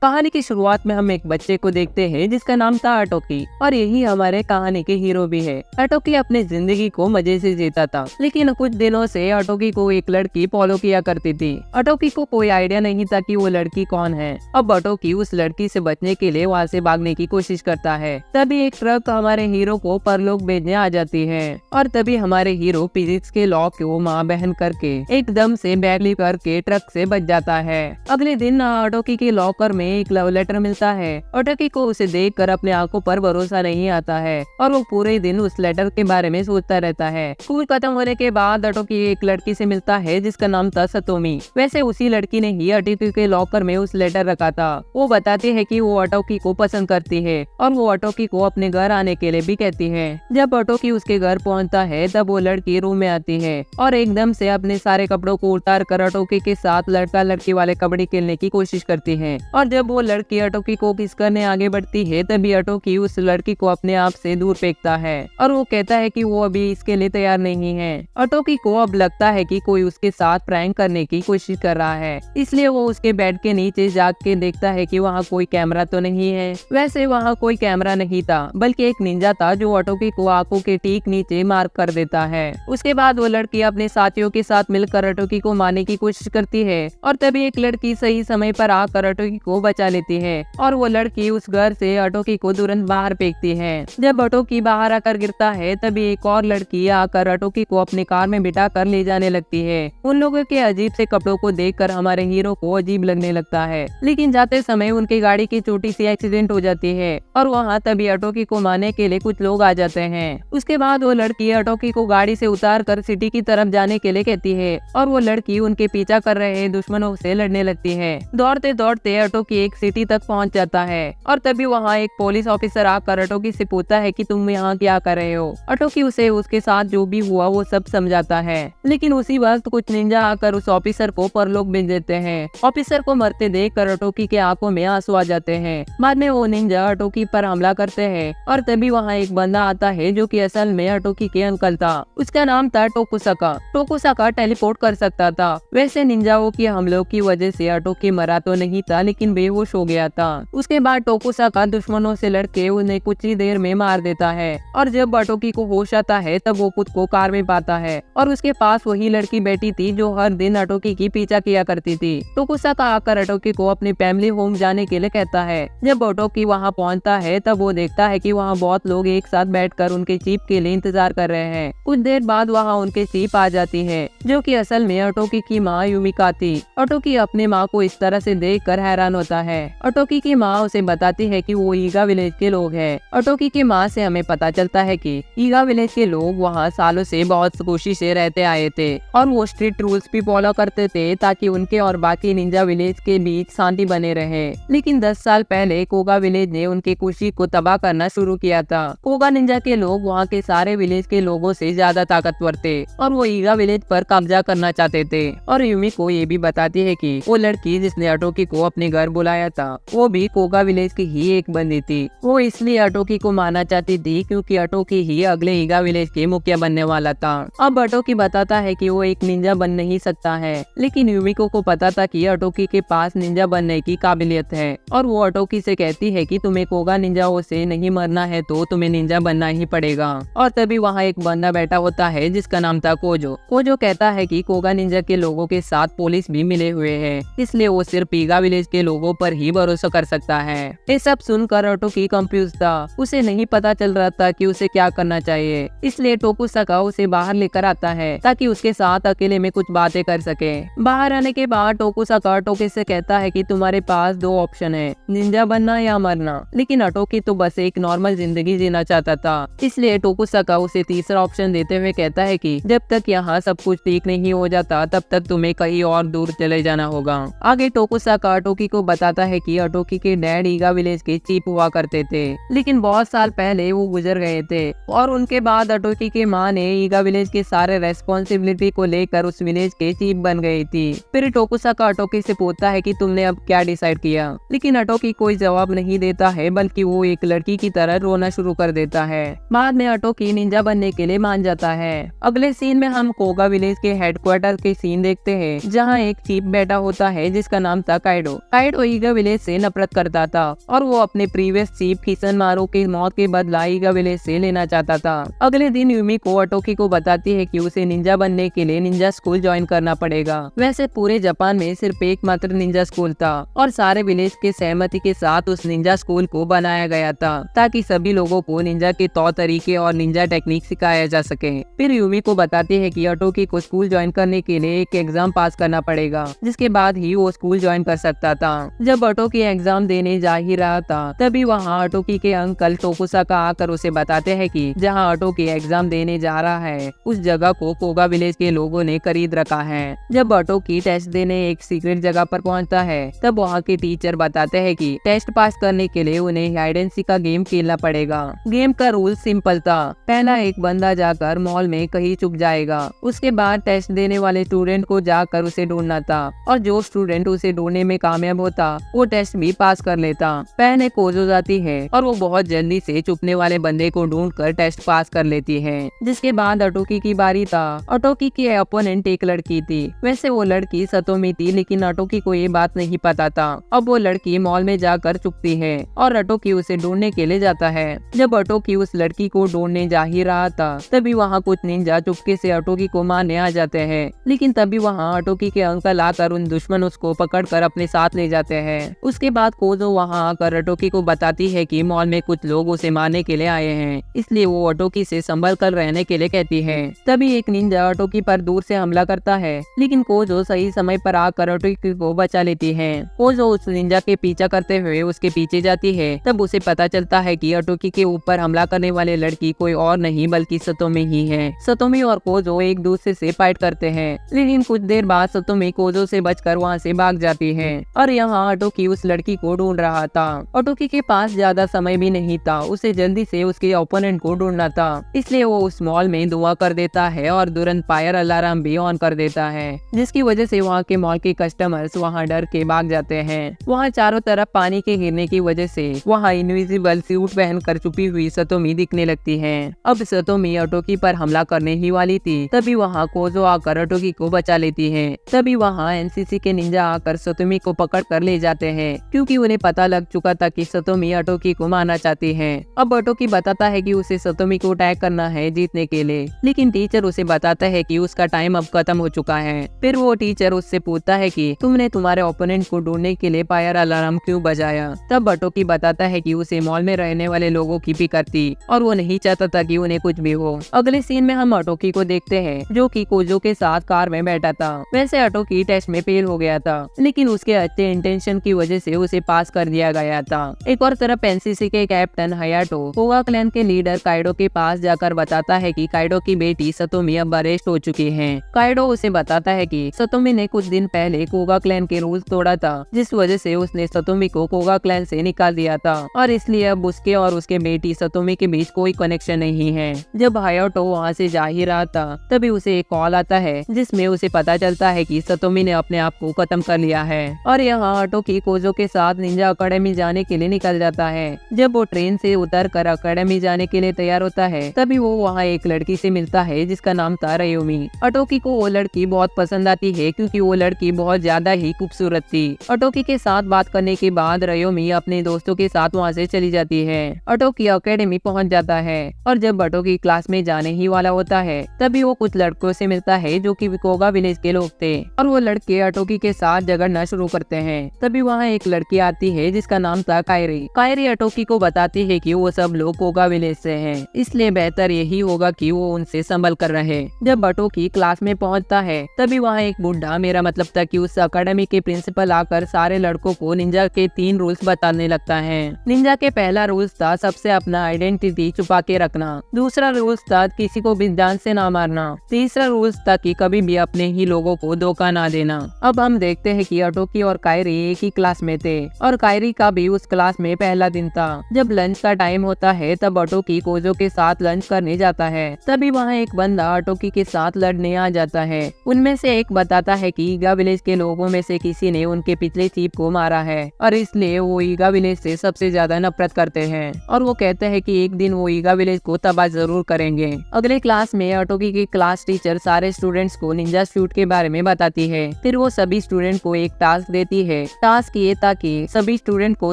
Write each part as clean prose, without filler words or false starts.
कहानी की शुरुआत में हम एक बच्चे को देखते हैं जिसका नाम था अटोकी, और यही हमारे कहानी के हीरो भी है। अटोकी अपनी जिंदगी को मजे से जीता था, लेकिन कुछ दिनों से अटोकी को एक लड़की फॉलो किया करती थी। अटोकी को कोई आइडिया नहीं था कि वो लड़की कौन है। अब अटोकी उस लड़की से बचने के लिए वहाँ से भागने की कोशिश करता है। तभी एक ट्रक हमारे हीरो को परलोक भेजने आ जाती है, और तभी हमारे हीरो फिजिक्स के लॉ को माँ बहन करके एकदम से बैगली करके ट्रक से बच जाता है। अगले दिन अटोकी के लॉकर में एक लव लेटर मिलता है। अटोकी को उसे देखकर अपने आंखों पर भरोसा नहीं आता है, और वो पूरे दिन उस लेटर के बारे में सोचता रहता है। स्कूल खत्म होने के बाद अटोकी एक लड़की से मिलता है जिसका नाम था सतोमी। वैसे उसी लड़की ने ही अटोकी के लॉकर में उस लेटर रखा था। वो बताती है कि वो अटोकी को पसंद करती है, और वो अटोकी को अपने घर आने के लिए भी कहती है। जब अटोकी उसके घर पहुंचता है तब वो लड़की रूम में आती है और एकदम से अपने सारे कपड़ों को उतार कर अटोकी के साथ लड़का लड़की वाले कबड्डी खेलने की कोशिश करती है। और जब वो लड़की अटोकी को किस करने आगे बढ़ती है तभी अटोकी उस लड़की को अपने आप से दूर फेंकता है, और वो कहता है कि वो अभी इसके लिए तैयार नहीं है। अटोकी को अब लगता है कि कोई उसके साथ प्रैंक करने की कोशिश कर रहा है, इसलिए वो उसके बेड के नीचे जाग के देखता है कि वहाँ कोई कैमरा तो नहीं है। वैसे वहाँ कोई कैमरा नहीं था, बल्कि एक निंजा था जो अटोकी को आंखों के ठीक नीचे मार्क कर देता है। उसके बाद वो लड़की अपने साथियों के साथ मिलकर अटोकी को मारने की कोशिश करती है, और तभी एक लड़की सही समय पर आकर अटोकी को बचा लेती है, और वो लड़की उस घर से अटोकी को तुरंत बाहर फेंकती है। जब अटोकी बाहर आकर गिरता है तभी एक और लड़की आकर अटोकी को अपनी कार में बिठा कर ले जाने लगती है। उन लोगों के अजीब से कपड़ों को देखकर हमारे हीरो को अजीब लगने लगता है, लेकिन जाते समय उनकी गाड़ी की छोटी सी एक्सीडेंट हो जाती है, और वहाँ तभी अटोकी को मारने के लिए कुछ लोग आ जाते हैं। उसके बाद वो लड़की अटोकी को गाड़ी से उतार कर सिटी की तरफ जाने के लिए कहती है, और वो लड़की उनके पीछा कर रहे दुश्मनों से लड़ने लगती है। दौड़ते दौड़ते अटोकी एक सिटी तक पहुंच जाता है, और तभी वहाँ एक पुलिस ऑफिसर आकर अटोकी से पूछता है कि तुम यहाँ क्या कर रहे हो। अटोकी उसे उसके साथ जो भी हुआ वो सब समझाता है, लेकिन उसी वक्त कुछ निंजा आकर उस ऑफिसर को परलोक भेज देते हैं। ऑफिसर को मरते देखकर अटोकी के आंखों में आंसू आ जाते हैं। बाद में वो निंजा अटोकी पर हमला करते हैं, और तभी वहाँ एक बंदा आता है जो कि असल में अटोकी के अंकल था। उसका नाम था टोकुसाका। टोकुसाका टेलीपोर्ट कर सकता था। वैसे निंजाओं की हमलों की वजह से अटोकी मरा तो नहीं था, लेकिन बेहोश हो गया था। उसके बाद टोकुसाका दुश्मनों से लड़के उन्हें कुछ ही देर में मार देता है, और जब अटोकी को होश आता है तब वो खुद को कार में पाता है, और उसके पास वही लड़की बैठी थी जो हर दिन अटोकी की पीछा किया करती थी। टोकुसाका आकर अटोकी को अपने फैमिली होम जाने के लिए कहता है। जब अटोकी वहाँ पहुँचता है तब वो देखता है कि वहाँ बहुत लोग एक साथ बैठकर उनके चीफ के लिए इंतजार कर रहे हैं। कुछ देर बाद वहाँ उनके चीफ आ जाती है, जो कि असल में अटोकी की माँ युमिका थी। अटोकी अपने माँ को इस तरह से देखकर हैरान होता है। अटोकी की माँ उसे बताती है कि वो ईगा विलेज के लोग हैं। अटोकी की माँ से हमें पता चलता है कि ईगा विलेज के लोग वहाँ सालों से बहुत खुशी से रहते आए थे, और वो स्ट्रिक्ट रूल्स भी फॉलो करते थे ताकि उनके और बाकी निंजा विलेज के बीच शांति बने रहे। लेकिन 10 साल पहले कोगा विलेज ने उनकी खुशी को तबाह करना शुरू किया था। कोगा निंजा के लोग वहाँ के सारे विलेज के लोगों से ज्यादा ताकतवर थे, और वो ईगा विलेज पर कब्जा करना चाहते थे। और युमी को ये भी बताती है कि वो लड़की जिसने अटोकी को अपने घर बुलाया था वो भी कोगा विलेज की ही एक बंदी थी। वो इसलिए अटोकी को मारना चाहती थी क्योंकि अटोकी ही अगले ईगा विलेज के मुखिया बनने वाला था। अब अटोकी बताता है कि वो एक निंजा बन नहीं सकता है, लेकिन युमिको को पता था कि अटोकी के पास निंजा बनने की काबिलियत है, और वो अटोकी से कहती है कि तुम्हें कोगा निंजाओं से नहीं मरना है तो तुम्हें निंजा बनना ही पड़ेगा। और तभी वहाँ एक बंदा बैठा होता है जिसका नाम था कोजो। कोजो कहता है कि कोगा निंजा के लोगों के साथ पुलिस भी मिले हुए हैं, इसलिए वो सिर्फ ईगा विलेज के लोगों पर ही भरोसा कर सकता है। ये सब सुनकर अटोकी कंफ्यूज था। उसे नहीं पता चल रहा था कि उसे क्या करना चाहिए, इसलिए टोकुसाका उसे बाहर लेकर आता है ताकि उसके साथ अकेले में कुछ बातें कर सके। बाहर आने के बाद टोकुसाका अटोकी से कहता है कि तुम्हारे पास 2 ऑप्शन है, निंजा बनना या मरना। लेकिन अटोकी तो बस एक नॉर्मल जिंदगी जीना चाहता था, इसलिए टोकुसाका उसे तीसरा ऑप्शन देते हुए कहता है कि जब तक यहाँ सब कुछ ठीक नहीं हो जाता तब तक तुम्हें कहीं और दूर चले जाना होगा। आगे टोकुसाका अटोकी को बताता है कि अटोकी के डैड ईगा विलेज के चीफ हुआ करते थे, लेकिन बहुत साल पहले वो गुजर गए थे, और उनके बाद अटोकी की माँ ने ईगा विलेज के सारे रेस्पॉन्सिबिलिटी को लेकर उस विलेज के चीफ बन गई थी। फिर टोकुसाका अटोकी से पूछता है कि तुमने अब क्या डिसाइड किया, लेकिन अटोकी कोई जवाब नहीं देता है, बल्कि वो एक लड़की की तरह रोना शुरू कर देता है। बाद में अटोकी निंजा बनने के लिए मान जाता है। अगले सीन में हम कोगा विलेज के हेडक्वार्टर के सीन देखते हैं, जहाँ एक चीफ बैठा होता है जिसका नाम था काइडो। काइडो ईगा विलेज से नफरत करता था और वो अपने प्रीवियस चीफ किसनमारू की मौत के बदला ईगा विलेज से लेना चाहता था। अगले दिन यूमिको अटोकी को बताती है कि उसे निंजा बनने के लिए निंजा स्कूल ज्वाइन करना पड़ेगा। वैसे पूरे जापान में सिर्फ एकमात्र निंजा स्कूल था और सारे विलेज के सहमति के साथ उस निंजा स्कूल को बनाया गया था ताकि सभी लोगों को निंजा के तौर तरीके और निंजा टेक्निक सिखाया जा सके। फिर यूमिको बताती है कि अटोकी को स्कूल ज्वाइन करने के लिए एक एग्जाम पास करना पड़ेगा, जिसके बाद ही वो स्कूल ज्वाइन कर सकता था। जब अटोकी एग्जाम देने जा ही रहा था तभी वहाँ अटोकी के अंकल टोकुसाका आकर उसे बताते हैं कि जहाँ अटोकी एग्जाम देने जा रहा है उस जगह को कोगा विलेज के लोगों ने खरीद रखा है। जब अटोकी टेस्ट देने एक सीक्रेट जगह पर पहुंचता है तब वहाँ के टीचर बताते हैं कि टेस्ट पास करने के लिए उन्हें हाइड एंड सीक का गेम खेलना पड़ेगा। गेम का रूल सिंपल था, पहला एक बंदा जाकर मॉल में कहीं छुप जाएगा, उसके बाद टेस्ट देने वाले स्टूडेंट को जाकर उसे ढूंढना था और जो स्टूडेंट उसे ढूंढने में कामयाब होता वो टेस्ट भी पास कर लेता। पहले कोजो जाती है और वो बहुत जल्दी से छुपने वाले बंदे को ढूंढकर टेस्ट पास कर लेती है। जिसके बाद अटोकी की बारी था। अटोकी की अपोनेंट एक लड़की थी। वैसे वो लड़की सतोमी थी, लेकिन अटोकी को ये बात नहीं पता था। अब वो लड़की मॉल में जाकर छुपती है और अटोकी उसे ढूंढने के लिए जाता है। जब अटोकी उस लड़की को ढूंढने जा ही रहा था तभी वहाँ कुछ निंजा चुपके से अटोकी को मारने आ जाते हैं, लेकिन तभी वहाँ अटोकी के अंकल आकर उन दुश्मन उसको पकड़कर अपने साथ ले जाते हैं। उसके बाद कोजो वहाँ आकर अटोकी को बताती है कि मॉल में कुछ लोग उसे मारने के लिए आए हैं, इसलिए वो अटोकी से संभल कर रहने के लिए कहती है। तभी एक निंजा अटोकी पर दूर से हमला करता है, लेकिन कोजो सही समय पर आकर अटोकी को बचा लेती है। कोजो उस निंजा के पीछा करते हुए उसके पीछे जाती है। तब उसे पता चलता है कि अटोकी के ऊपर हमला करने वाले लड़की कोई और नहीं बल्कि सतोमी ही है। सतोमी और कोजो एक दूसरे से फाइट करते हैं, लेकिन कुछ देर बाद सतोमी कोजो से बचकर वहाँ से भाग जाती है और यहाँ अटोकी उस लड़की को ढूंढ रहा था। अटोकी के पास ज्यादा समय भी नहीं था, उसे जल्दी से उसके ओपोनेंट को ढूंढना था, इसलिए वो उस मॉल में धुआं कर देता है और तुरंत फायर अलार्म भी ऑन कर देता है, जिसकी वजह से वहाँ के मॉल के कस्टमर्स वहाँ डर के भाग जाते हैं। वहाँ चारों तरफ पानी के गिरने की वजह से वहाँ इनविजिबल सूट पहनकर छुपी हुई सतोमी दिखने लगती है। अब सतोमी अटोकी पर हमला करने ही वाली थी, तभी वहाँ कोजो आकर अटोकी को बचा लेती है। तभी वहाँ एनसीसी के निंजा आकर सतोमी को पकड़ कर ले जाते हैं, क्योंकि उन्हें पता लग चुका था कि सतोमी अटोकी को मारना चाहती है। अब अटोकी बताता है कि उसे सतोमी को अटैक करना है जीतने के लिए, लेकिन टीचर उसे बताता है कि उसका टाइम अब खत्म हो चुका है। फिर वो टीचर उससे पूछता है कि तुमने तुम्हारे ओपोनेंट को ढूंढने के लिए फायर अलार्म क्यों बजाया। तब अटोकी बताता है कि उसे मॉल में रहने वाले लोगों की फिक्र थी और वो नहीं चाहता था कि उन्हें कुछ भी हो। अगले सीन में हम अटोकी को देखते हैं जो कि कोजो के साथ कार में बैठा था। वैसे अटोकी टेस्ट में फेल हो गया था, लेकिन उसके अच्छे इंटेंशन की वजह से उसे पास कर दिया गया था। एक और तरफ एनसीसी के कैप्टन हयाटो कोगा क्लैन के लीडर काइडो के पास जाकर बताता है कि काइडो की बेटी सतोमी अब अरेस्ट हो चुकी है। काइडो उसे बताता है कि सतोमी ने कुछ दिन पहले कोगा क्लैन के रूल्स तोड़ा था, जिस वजह से उसने सतोमी को कोगा क्लैन से निकाल दिया था और इसलिए अब उसके और उसके बेटी सतोमी के बीच कोई कनेक्शन नहीं है। जब हयाटो वहाँ से जा ही रहा था तभी उसे एक कॉल आता है जिसमें उसे पता चलता है कि सतोमी ने अपने आप को खत्म कर लिया है और यहाँ अटोकी कोजो के साथ निंजा अकेडमी जाने के लिए निकल जाता है। जब वो ट्रेन से उतर कर अकेडमी जाने के लिए तैयार होता है तभी वो वहाँ एक लड़की से मिलता है जिसका नाम था रयोमी। अटोकी को वो लड़की बहुत पसंद आती है क्योंकि वो लड़की बहुत ज्यादा ही खूबसूरत थी। अटोकी के साथ बात करने के बाद रयोमी अपने दोस्तों के साथ वहाँ से चली जाती है। अटोकी अकेडमी पहुँच जाता है और जब अटोकी क्लास में जाने ही वाला होता है तभी वो कुछ लड़कों से मिलता है जो कि कोगा विलेज के लोग थे और वो लड़के अटोकी के साथ झगड़ना शुरू करते हैं। तभी वहाँ एक लड़की आती है जिसका नाम था कायरी। कायरी अटोकी को बताती है कि वो सब लोग कोगा विलेज से हैं, इसलिए बेहतर यही होगा कि वो उनसे संभल कर रहे। जब अटोकी क्लास में पहुंचता है तभी वहाँ एक बुढ़ा, मेरा मतलब था कि उस अकेडमी के प्रिंसिपल आकर सारे लड़कों को निंजा के 3 रूल्स बताने लगता है। निंजा के पहला रूल्स था सबसे अपना आइडेंटिटी छुपा के रखना, दूसरा रूल्स था किसी को भी जान से ना मारना, तीसरा रूल्स था कि कभी भी अपने ही लोगों को धोखा ना देना। अब हम देखते हैं कि अटोकी और कायरी एक ही क्लास में थे और कायरी का भी उस क्लास में पहला दिन था। जब लंच का टाइम होता है तब अटोकी कोजो के साथ लंच करने जाता है। तभी वहाँ एक बंदा अटोकी के साथ लड़ने आ जाता है। उनमें से एक बताता है कि ईगा विलेज के लोगों में से किसी ने उनके पिछले चीफ को मारा है और इसलिए वो ईगा विलेज से सबसे ज्यादा नफरत करते हैं और वो कहते हैं कि एक दिन वो ईगा विलेज को तबाह जरूर करेंगे। अगले क्लास में अटोकी की क्लास टीचर सारे स्टूडेंट्स को निंजा शूट के बारे में बताती है। फिर वो सभी स्टूडेंट को एक टास्क देती है टास्क ये था कि सभी स्टूडेंट को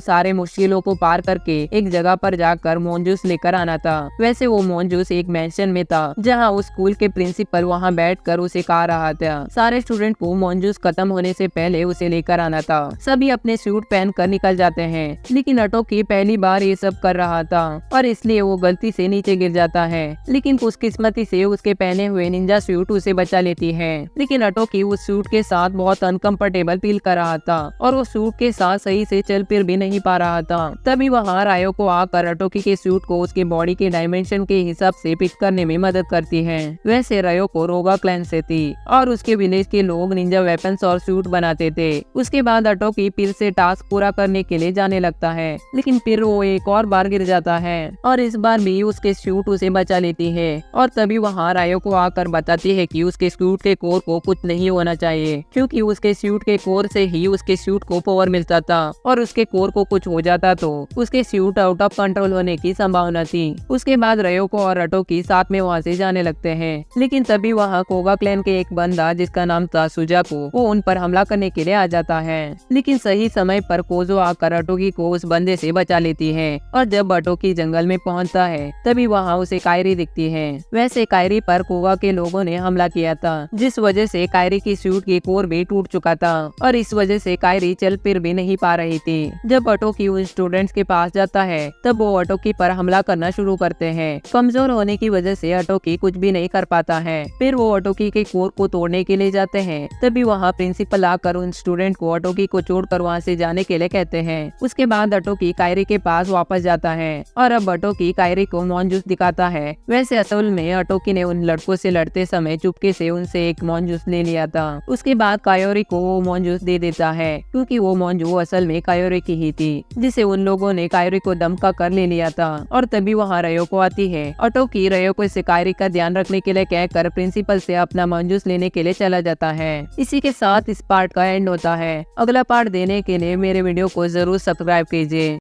सारे मुश्किलों को पार करके एक जगह पर जाकर मॉन्जूस लेकर आना था। वैसे वो मॉन्जूस एक मैंशन में था जहाँ उस स्कूल के प्रिंसिपल वहाँ बैठकर उसे खा रहा था। सारे स्टूडेंट को मॉन्जूस खत्म होने से पहले उसे लेकर आना था। सभी अपने सूट पहन कर निकल जाते हैं, लेकिन अटोकी पहली बार ये सब कर रहा था और इसलिए वो गलती से नीचे गिर जाता है। लेकिन खुशकिस्मती से उसके पहने हुए निंजा सूट उसे बचा लेती है। लेकिन अटोकी उस सूट के साथ बहुत अनकंफर्टेबल फील कर रहा था और वो सूट के साथ सही से चल फिर भी नहीं पा रहा था। तभी वहाँ रायो को आकर अटोकी के सूट को उसके बॉडी के डायमेंशन के हिसाब से फिट करने में मदद करती है। वैसे रायो को रोगा क्लैन से थी और उसके विलेज के लोग निंजा वेपन्स और सूट बनाते थे। उसके बाद अटोकी फिर से टास्क पूरा करने के लिए जाने लगता है, लेकिन फिर वो एक और बार गिर जाता है और इस बार भी उसके सूट उसे बचा लेती है। और तभी वहाँ रायो को आकर बताती है कि उसके सूट के कोर को कुछ नहीं होना चाहिए, क्योंकि उसके सूट के कोर से ही उसके सूट को पावर मिलता था और उसके कोर को कुछ हो जाता तो उसके सूट आउट ऑफ कंट्रोल होने की संभावना थी। उसके बाद रायो को और अटोकी साथ में वहाँ से जाने लगते हैं, लेकिन तभी वहाँ कोगा क्लैन के एक बंदा जिसका नाम था सुजाको वो उन पर हमला करने के लिए आ जाता है। लेकिन सही समय पर कोजो आकर अटोकी को उस बंदे से बचा लेती है और जब अटोकी जंगल में पहुंचता है तभी वहाँ उसे कायरी दिखती है। वैसे कायरी पर कोगा के लोगों ने हमला किया था, जिस वजह से कायरी की सूट की कोर भी टूट चुका था और इस वजह से कायरी चल फिर भी नहीं पा रही थी। जब अटोकी उन स्टूडेंट्स के पास जाता है तब वो अटोकी पर हमला करना शुरू करते हैं। कमजोर होने की वजह से अटोकी कुछ भी नहीं कर पाता है। फिर वो अटोकी के कोर को तोड़ने के लिए जाते हैं, तभी वहाँ प्रिंसिपल आकर उन स्टूडेंट को अटोकी को छोड़कर वहाँ से जाने के लिए कहते हैं। उसके बाद अटोकी कायरी के पास वापस जाता है और अब अटोकी कायरी को मॉन्जूस दिखाता है। वैसे असल में अटोकी ने उन लड़कों से लड़ते समय चुपके से उनसे एक मॉन्जूस ले लिया था। उसके बाद कायोरी को वो मॉन्जूस दे देता है, क्योंकि वो मॉन्जू असल में कायोरी की ही थी, जिसे उन लोगों ने कायोरी को धमका कर ले लिया था। और तभी वहाँ रयो को आती है। अटोकी रयो को इसे कायरी का ध्यान रखने के लिए कहकर प्रिंसिपल से अपना मॉन्जूस लेने के लिए चला जाता है। इसी के साथ इस पार्ट का एंड होता है। अगला पार्ट देने के लिए मेरे वीडियो को जरूर सब्सक्राइब कीजिए।